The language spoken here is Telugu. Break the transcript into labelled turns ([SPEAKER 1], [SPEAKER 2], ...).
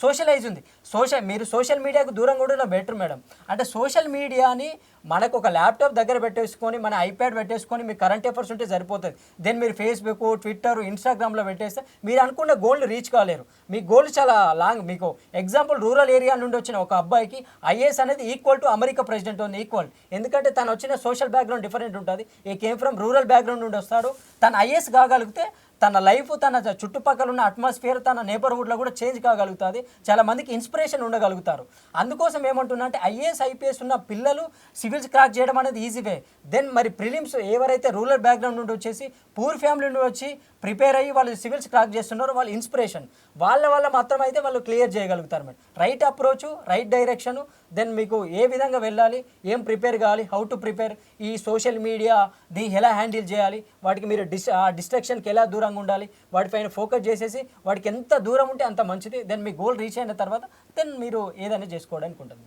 [SPEAKER 1] సోషలైజ్ ఉంది. మీరు సోషల్ మీడియాకు దూరంగా ఉండడం బెటర్ మేడం. అంటే సోషల్ మీడియాని మనకు ఒక ల్యాప్టాప్ దగ్గర పెట్టేసుకొని, మన ఐప్యాడ్ పెట్టేసుకొని, మీకు కరెంట్ అఫైర్స్ ఉంటే సరిపోతుంది. దెన్ మీరు ఫేస్బుక్, ట్విట్టర్, ఇన్స్టాగ్రామ్లో పెట్టేస్తే మీరు అనుకున్న గోల్ని రీచ్ కాలేరు. మీ గోల్ చాలా లాంగ్. మీకు ఎగ్జాంపుల్ రూరల్ ఏరియా నుండి వచ్చిన ఒక అబ్బాయికి ఐఏఎస్ అనేది ఈక్వల్ టు అమెరికా ప్రెసిడెంట్ ఉంది ఈక్వల్. ఎందుకంటే తను వచ్చిన సోషల్ బ్యాక్గ్రౌండ్ డిఫరెంట్ ఉంటుంది. ఈ కేమ్ ఫ్రమ్ రూరల్ బ్యాక్గ్రౌండ్ నుండి వస్తాడు. తను ఐఏఎస్ కాగలిగితే తన లైఫ్, తన చుట్టుపక్కల ఉన్న అట్మాస్ఫియర్, తన నేబర్హుడ్లో కూడా చేంజ్ కాగలుగుతుంది. చాలా మందికి ఇన్స్పిరేషన్ ఉండగలుగుతారు. అందుకోసం ఏమంటున్నా అంటే ఐఏఎస్ ఐపీఎస్ ఉన్న పిల్లలు సివిల్స్ క్రాక్ చేయడం అనేది ఈజీ వే. దెన్ మరి ప్రిలిమ్స్ ఎవరైతే రూరల్ బ్యాక్గ్రౌండ్ నుండి వచ్చేసి పూర్ ఫ్యామిలీ నుండి వచ్చి ప్రిపేర్ అయ్యి వాళ్ళు సివిల్స్ క్రాక్ చేస్తున్నారో వాళ్ళు ఇన్స్పిరేషన్ వాళ్ళ వల్ల మాత్రం అయితే వాళ్ళు క్లియర్ చేయగలుగుతారు madam. Right approach, right direction, then మీకు ఏ విధంగా వెళ్ళాలి, ఏం ప్రిపేర్ కావాలి, హౌ టు ప్రిపేర్, ఈ సోషల్ మీడియా దీన్ని ఎలా హ్యాండిల్ చేయాలి, వాటికి మీరు డిస్ట్రాక్షన్కి ఎలా దూరంగా ఉండాలి, వాటిపైన ఫోకస్ చేసేసి వాటికి ఎంత దూరం ఉంటే అంత మంచిది. దెన్ మీ గోల్ రీచ్ అయిన తర్వాత దెన్ మీరు ఏదైనా చేసుకోవడానికి ఉంటుంది.